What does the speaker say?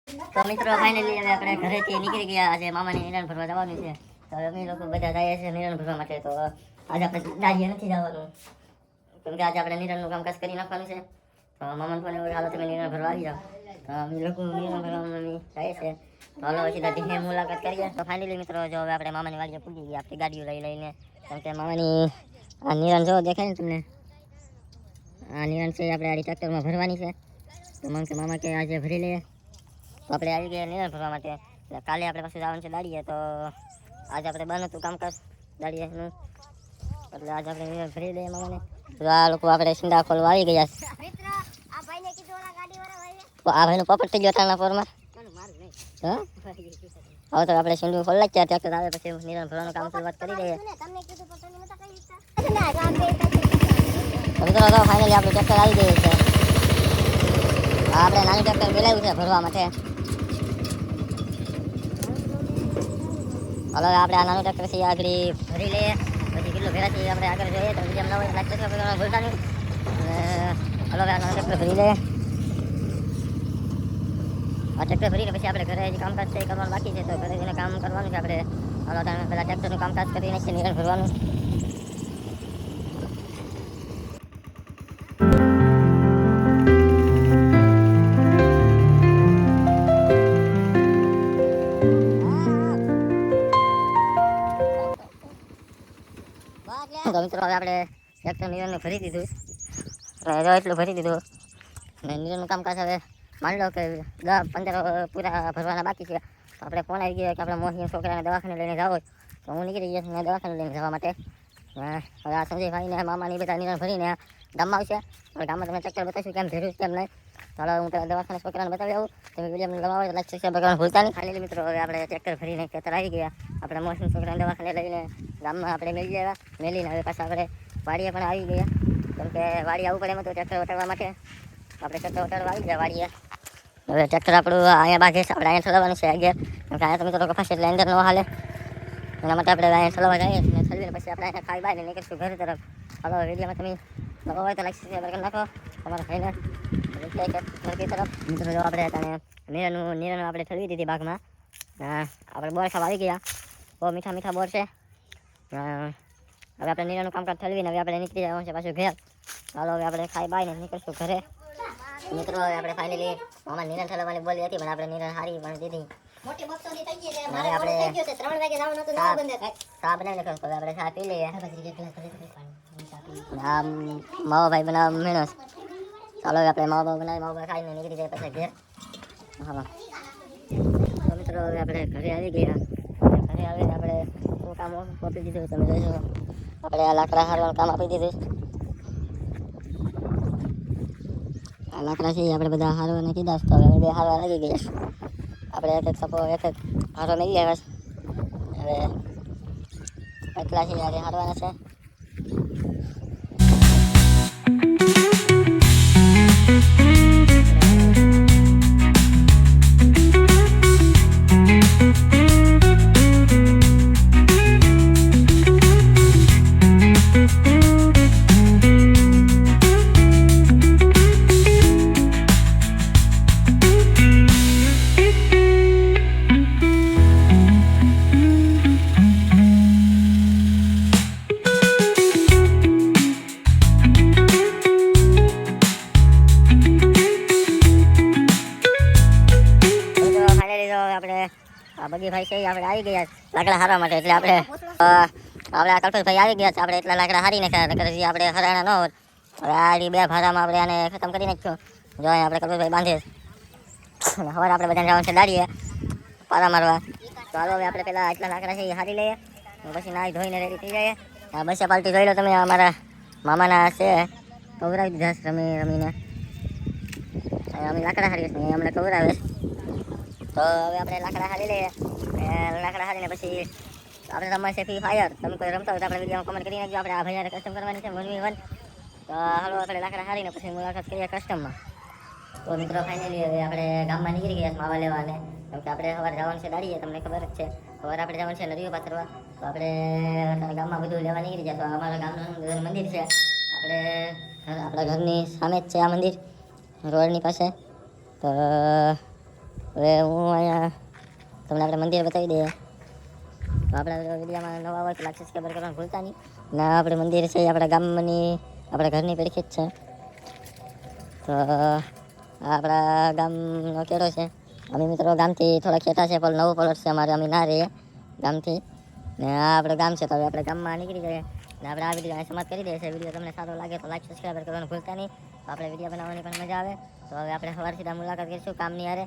તો મિત્રો ફાઇનલી હવે આપણે ઘરેથી નીકળી ગયા. આજે મામાને નિરાણ ભરવા જવાનું છે. તો અમે લોકો બધા જઈએ છીએ નિરાણ ભરવા માટે. તો આજે આપણે દાડીએ નથી જવાનું, કેમ કે આજે આપણે નિરાણનું કામકાજ કરી નાખવાનું છે. તો મામાને પણ એવું હાલો તમે નિરાણ ભરવા આવી જાઓ. તો અમે લોકો નિરાણ ભરવા જઈએ છીએ. તો હાલો સીધા ધીમે મુલાકાત કરીએ. તો ફાઇનલી મિત્રો જો હવે આપણે મામાની વાડીએ પૂગી ગયા આપણી ગાડીઓ લઈને, કેમ કે મામાની આ નિરાણ જો દેખાય ને તમને, આ નિરાણ છે આપણે આ ટ્રેક્ટરમાં ભરવાની છે. તો મામા કે આજે ભરી લઈએ. તો આપણે આવી ગયા નિરાણ ભરવા માટે. એટલે કાલે આપણે પાછું જવાનું છે દાડીએ. તો આજે આપણે બંધ હતું કામકાજ દાડીએનું, એટલે આજે આપણે નિરાણ ભરી લઈએ મામાને. તો આ લોકો આપણે સિંડા ખોલવા આવી ગયા છે. તો આ ભાઈનું પોપટ થઈ ગયો તારના પોરમાં. હા હવે તો આપણે સિંડું ખોલી નાખ્યા. ટ્રેક્ટર આવે પછી નિરાણ ભરવાનું કામ શરૂઆત કરી દઈએ. મિત્રો તો ફાઇનલી આપણું ટ્રેક્ટર આવી ગયું છે. આપણે નાનું ટ્રેક્ટર બોલાવ્યું છે ભરવા માટે. હલો આપણે આ નાનું ટ્રેક્ટર થી આગળ ભરી લઈએ, પછી કેટલું ભેરાથી આપણે આગળ જોઈએ. તો બીજા નવા ટ્રેક્ટર ભરતા નહીં. હલો આ નાનું ટ્રેક્ટર ભરી લઈએ. આ ટ્રેક્ટર ભરીને પછી આપણે ઘરે જે કામકાજ છે એ કરવાનું બાકી છે. તો ઘરે જઈને કામ કરવાનું છે આપણે. હલો પહેલાં ટ્રેક્ટરનું કામકાજ કરી નાખીએ, નિરાણ ભરવાનું. તો મિત્રો હવે આપણે ટ્રેક્ટર નિરાણનું ભરી દીધું, જો એટલું ભરી દીધું. અને નિરાણનું કામકાજ હવે માની લો કે 10-15 પૂરા ભરવાના બાકી છે. તો આપણે ફોન આવી ગયો કે આપણે મોહિયા છોકરાને દવાખાને લઈને જાવ. તો હું નીકળી ગયા છું દવાખાને લઈને જવા માટે. હવે આ સંજયભાઈને મામાની બધા નિરાણ ભરીને ગામમાં આવશે. હવે ગામમાં તમને ટ્રેક્ટર બતાવીશું કેમ ભર્યું કેમ નહીં. ચાલો હું પેલા દવાખાને છોકરાને બતાવી આવું. તમે વિડીયો ગમાવો તો લાઈક સબસ્ક્રાઈબ કરવાનું ભૂલતા નહીં. ફાઇનલી મિત્રો હવે આપણે ટ્રેક્ટર ભરીને ખેતર આવી ગયા. આપણે મોહિયા છોકરાને દવાખાને લઈને ગામમાં આપણે મેળવી આવ્યા. મેળીને હવે પાછા આપણે વાડીએ પણ આવી ગયા, કેમ કે વાડી આવવું પડે એમ હતું ટ્રેક્ટર વટાડવા માટે. આપણે ટ્રેક્ટર વટાડવા આવી ગયા વાડીએ. હવે ટ્રેક્ટર આપણું અહીંયા બાકી છે, આપણે અહીંયા ચલાવવાનું છે આગળ, કેમ કે અહીંયા તમે તો કપાસ એટલે અંદર ન હાલે. એના માટે આપણે અહીંયા ચલાવવા જઈએ છીએ. ચલાવીને પછી આપણે અહીંયા ખાઈ બાઈને નીકળીશું ઘર તરફ. હાલો વિડીયોમાં તમે નવો હોય તો લાઈક સબસ્ક્રાઈબ કરી નાખો. તમારા ભાઈને ઘર તરફ. મિત્રો જો આપણે ત્યાં નિરાણું આપણે ઠલવી દીધી બાગમાં. આપણે બોર ખાવા આવી ગયા. બહુ મીઠા મીઠા બોર છે. હવે આપણે નિરાણું કામકાજ ઠલવીને હવે આપણે નીકળી જવાનું છે પાછું ઘેર. ચાલો હવે આપણે ખાઈ બાઈને નીકળીશું ઘરે. મિત્રો હવે આપણે ફાઇનલી મામા નિરાણ ઠલવવાની બોલી હતી, પણ આપણે નિરાણ હારી પણ દીધી. હવે આપણે ચા બનાવી નાખ્યો. હવે આપણે ચા પી લઈએ. આ માવો ભાઈ બનાવવા મેળો. ચાલો હવે આપણે માવો બનાવી માવો ખાઈને નીકળી જાય પછી ઘેર. હા તો મિત્રો હવે આપણે ઘરે આવી ગયા. ઘરે આવીને આપણે કામ આપી દીધું. તમે જોઈ શકો આપણે આ લાકડા હારવાનું કામ આપી દીધું. આ લાકડા છે આપણે બધા હારવાને કીધા. તો હવે બે હારવા લાગી ગયા. આપણે એક સપો એક હારવા મળી આવ્યા છે. હવે એટલા છે આજે હારવાના છે. બગીભાઈ છે આપણે આવી ગયા લાકડા હારવા માટે. એટલે આપણે આ કલ્પેશભાઈ આવી ગયા છે. આપણે એટલા લાકડા હારી નાખ્યા, હજી આપણે હરાણા ન હોત. હવે આ બે ભારામાં આપણે આને ખતમ કરી નાખ્યું. જો આપણે કલ્પેશભાઈ બાંધે. હવે આપણે બધાને જવાનું છે દાડીએ પારા મારવા. તો હાલો હવે આપણે પેલા એટલા લાકડા છે એ હારી લઈએ, પછી નાહી ધોઈને રેડી થઈ જાય. આ બસે પાલટી જોઈ લો તમે, અમારા મામાના છે કવરાવી દીધા રમીને. અમે લાકડા હારીએ છીએ, અમને કવરાવે. તો હવે આપણે લાકડા હારી લઈએ. લાકડા હારીને પછી આપણે રમવા છે ફ્રી ફાયર. તમે કોઈ રમતા હોય તો આપણે વિડીયોમાં કમેન્ટ કરી નાખજો. આપણે આ ભાઈને કસ્ટમ કરવાની છે 1v1. તો હાલો આપણે લાકડા હારીને પછી મુલાકાત કરીએ કસ્ટમમાં. તો મિત્રો ફાઇનલી હવે આપણે ગામમાં નીકળી ગયા માવા લેવાને, કેમ કે આપણે સવારે જવાનું છે દાડીએ. તમને ખબર જ છે સવારે આપણે જવાનું છે નદીઓ પાથરવા. તો આપણે ગામમાં બધું લેવા નીકળી ગયા. તો અમારા ગામનું મંદિર છે, આપણા ઘરની સામે જ છે આ મંદિર, રોડની પાસે. તો હવે હું અહીંયા તમને આપણે મંદિર બતાવી દઈએ. તો આપણા વિડીયોમાં નવા હોય તો લાઈક સબસ્ક્રાઈબર કરવાનું ભૂલતા નહીં. ને આપણે મંદિર છે એ આપણા ગામની આપણા ઘરની પેડખી જ છે. તો આ આપણા ગામનો કેળો છે. અમે મિત્રો ગામથી થોડા ખેતા છે, પણ નવો પ્લોટ છે અમારે, અમે ના રહીએ ગામથી. ને આ આપણે ગામ છે, તો હવે આપણે ગામમાં નીકળી જઈએ. ને આપણે આ વિડીયો સમાપ્ત કરી દઈએ છીએ. વિડીયો તમને સારો લાગે તો લાઈક સબસ્ક્રાઈબર કરવાનું ભૂલતા નહીં. તો આપણે વિડીયો બનાવવાની પણ મજા આવે. તો હવે આપણે સવારથી મુલાકાત કરીશું કામની હારે.